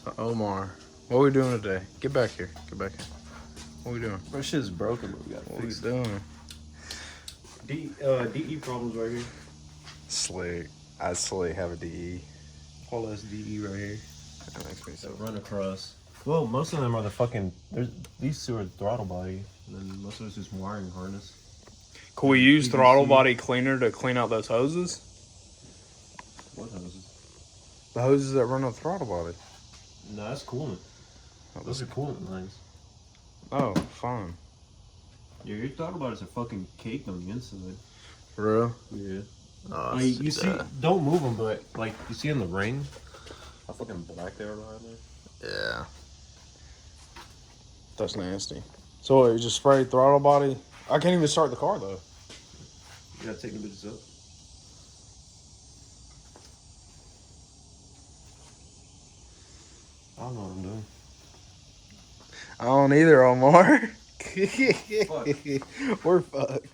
So Omar, what are we doing today? Get back here. Get back here. What are we doing? My shit's broken, but we gotta What fix we doing? DE problems right here. Slick. I slick have a DE. All this DE right here. That makes me so. Run across. Well, most of them are the fucking. These two are throttle body, and then most of it's just wiring harness. Can we use PVC. throttle body cleaner to clean out those hoses? What hoses? The hoses that run on the throttle body. No, that's coolant. Those are coolant lines. Oh, fine. Yeah, your throttle bodies are fucking caked on the inside. For real? Yeah. Oh, Like, you see, don't move them, but like you see in the ring, how fucking black they are behind there. Yeah. That's nasty. So what, you just spray throttle body? I can't even start the car though. You gotta take the bitches up. I don't know what I'm doing. I don't either, Omar. Fuck. We're fucked.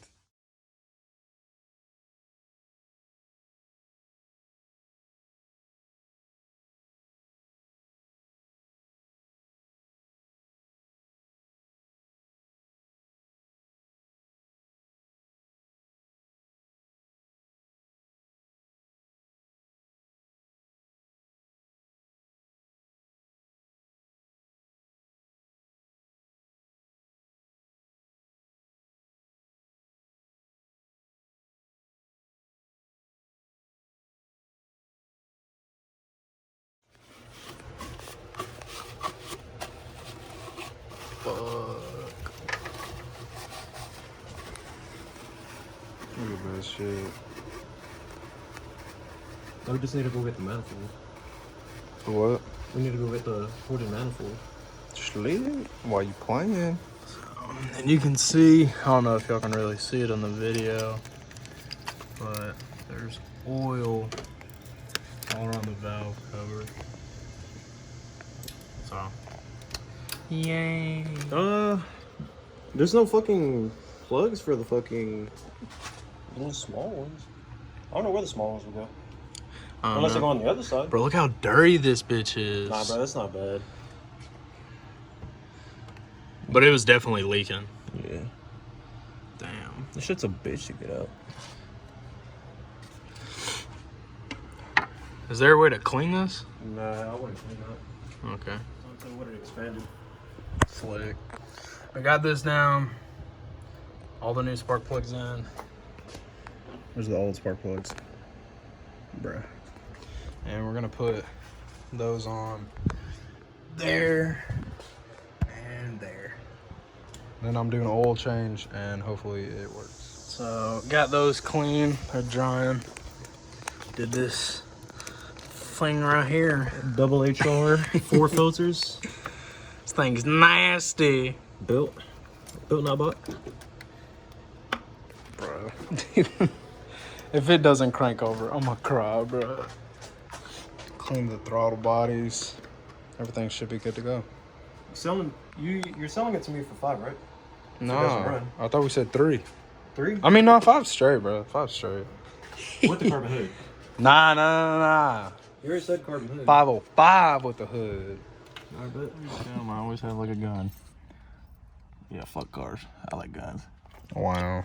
Look at that shit. We just need to go get the manifold. What? We need to go get the ported manifold. Just leave it while you playing. And you can see, I don't know if y'all can really see it on the video, but there's oil all around the valve cover. So, yay. There's no fucking plugs for the fucking little small ones. I don't know where the small ones will go. Unless they go on the other side. Bro, look how dirty this bitch is. Nah, bro, that's not bad. But it was definitely leaking. Yeah. Damn. This shit's a bitch to get out. Is there a way to clean this? Nah, I wouldn't clean that. Okay. So what it expanded. Slick. I got this down. All the new spark plugs in. There's the old spark plugs. Bruh. And we're gonna put those on there and there. Then I'm doing an oil change and hopefully it works. So got those clean, they're drying. Did this thing right here. Double HR, 4 filters. This thing's nasty. Built, not bought. Bro. If it doesn't crank over, I'm gonna cry, bro. Clean the throttle bodies. Everything should be good to go. You're selling it to me for 5, right? No, I thought we said 3. 3? I mean, no, 5 straight, bro. 5 straight. With the carbon hood. Nah. You already said carbon hood. 505 with the hood. I bet. Damn, I always have like a gun. Yeah, fuck cars. I like guns. Wow,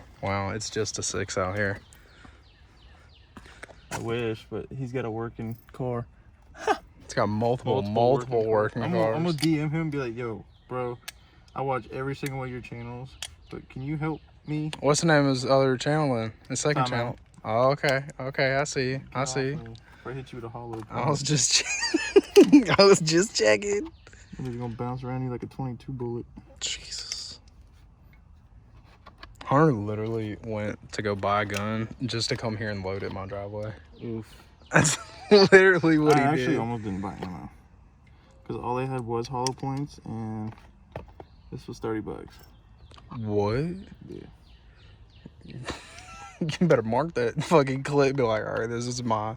it's just a 6 out here. I wish, but he's got a working car. It's got multiple working cars. I'm gonna DM him and be like, yo, bro, I watch every single one of your channels, but can you help me? What's the name of his other channel then? His second Time channel? Oh, okay, I see you. I see you. If I hit you with a hollow point, I was just checking. and you're gonna bounce around you like a 22 bullet. Jesus. Hunter literally went to go buy a gun just to come here and load it in my driveway. Oof. That's literally what he I did. actually almost didn't buy ammo. Because all they had was hollow points, and this was $30. What? Yeah. You better mark that fucking clip. Be like, all right, this is my,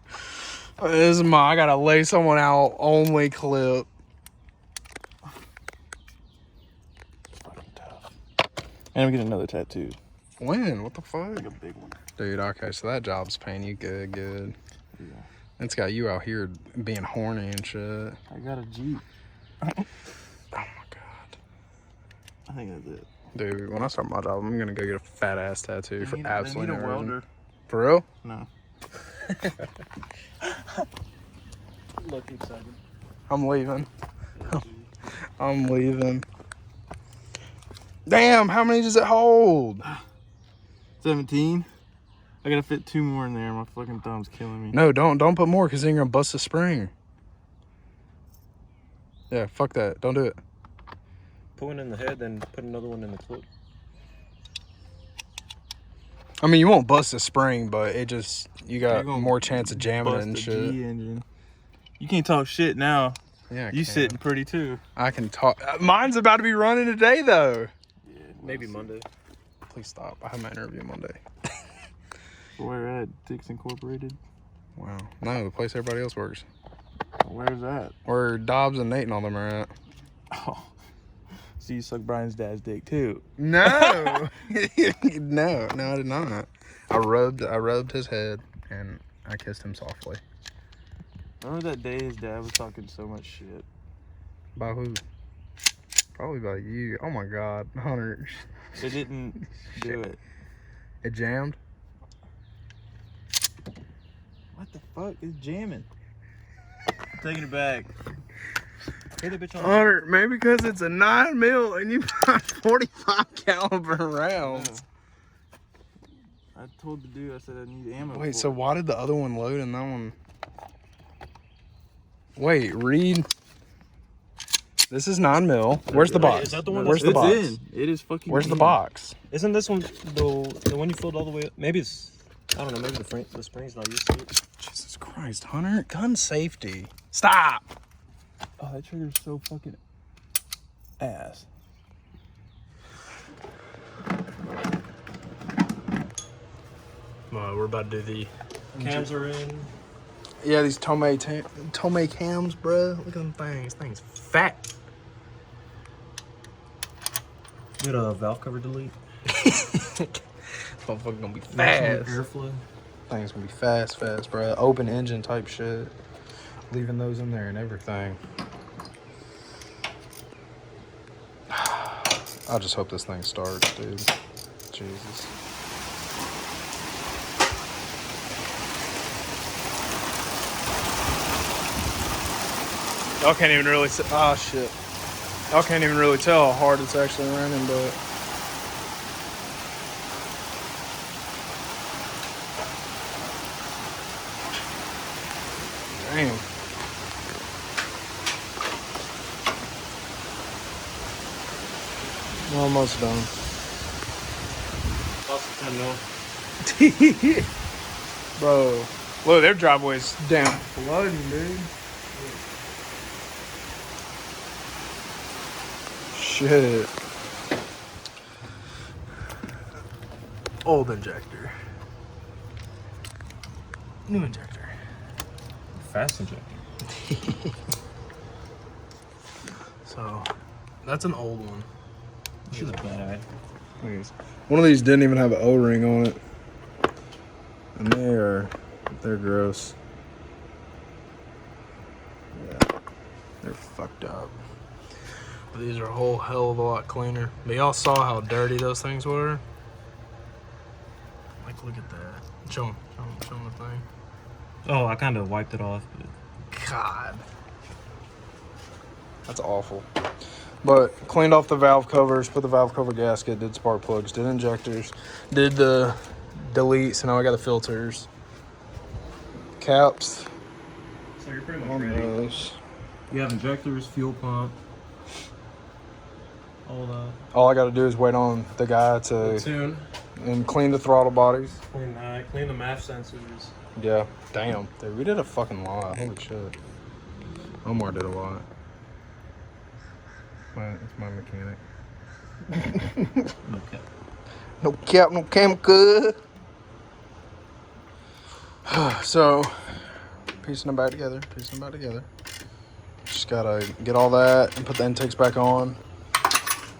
I gotta lay someone out only clip. Fucking tough. And I'm getting another tattoo. When? What the fuck? Like a big one. Dude, okay, so that job's paying you good. Yeah. It's got you out here being horny and shit. I got a Jeep. Oh my god. I think that's it. Dude, when I start my job, I'm gonna go get a fat ass tattoo for absolutely no reason. Welder. For real? No. Look excited. I'm leaving. I'm leaving. Damn, how many does it hold? 17. I gotta fit 2 more in there. My fucking thumb's killing me. No, don't put more because then you're gonna bust the spring. Yeah, fuck that. Don't do it. Put one in the head, then put another one in the clip. I mean, you won't bust the spring, but it just, you got more chance of jamming it and shit. G engine. You can't talk shit now. Yeah, you sitting pretty too. I can talk. Mine's about to be running today though. Yeah, maybe Monday. Please stop. I have my interview Monday. Where at? Dix Incorporated? Wow. No, the place everybody else works. Where's that? Where Dobbs and Nate and all them are at. Oh. So you suck Brian's dad's dick too? No. No, I did not. I rubbed his head and I kissed him softly. Remember that day his dad was talking so much shit? By who? Probably by you. Oh my god, Hunter. It didn't do it. It jammed? What the fuck is jamming? I'm taking it back. Hit the bitch on. Hunter, maybe because it's a 9mm and you got 45 caliber rounds. No. I told the dude, I said I need ammo. Wait, so why did the other one load and that one? Wait, read. This is 9mm. Where's the box? Is that the one? Where's the box? In. It is fucking. Where's the box? Isn't this one the one you filled all the way up? Maybe it's. I don't know. Maybe the spring's not used to it. Jesus Christ, Hunter! Gun safety. Stop. Oh, that trigger's so fucking ass. We're about to do the Cams are in. Yeah, these Tomei cams, bro. Look at them things. Things fat. Did a valve cover delete? This motherfucker gonna be fast. Airflow. Things gonna be fast, bro. Open engine type shit. Leaving those in there and everything. I just hope this thing starts, dude. Jesus. Y'all can't even really see. Oh shit. Y'all can't even really tell how hard it's actually running, but. Damn. We're almost done. Bro, look, their driveway's down flooding, dude. Shit. Old injector. New injector. Fast injector. So, that's an old one. She's bad. One of these didn't even have an O-ring on it. And they're gross. Yeah. They're fucked up. But these are a whole hell of a lot cleaner. But y'all saw how dirty those things were? Like, look at that. Show them the thing. Oh, I kind of wiped it off. But... God. That's awful. But cleaned off the valve covers, put the valve cover gasket, did spark plugs, did injectors, did the delete, so now I got the filters. Caps. So you're pretty much on ready. Those. You have injectors, fuel pump, all that. All I got to do is wait on the guy to tune and clean the throttle bodies. Clean that. Clean the MAF sensors. Yeah, damn. Dude, we did a fucking lot. Holy shit. Omar did a lot. It's my mechanic. Okay. No cap, no chemical. So, piecing them back together. Just gotta get all that and put the intakes back on.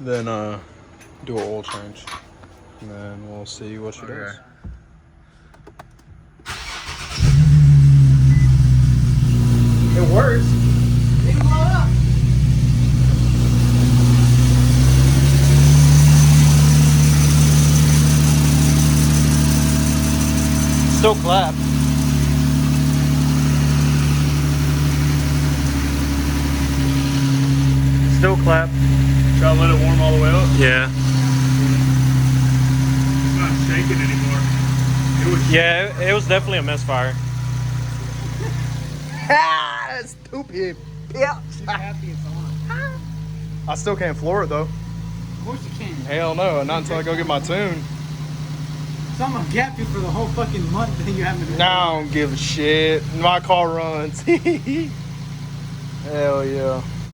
Then do an oil change. And then we'll see what she does. worse. It can blow up. Still clap. Still clap. Try to let it warm all the way up. Yeah. It's not shaking anymore. Yeah, it was definitely a misfire. That's stupid. Yeah. Happy it's on. I still can't floor it though. Of course you can. Hell no, not until I go get my tune. So I'm gonna gap you for the whole fucking month that you haven't been. I don't give a shit. My car runs. Hell yeah.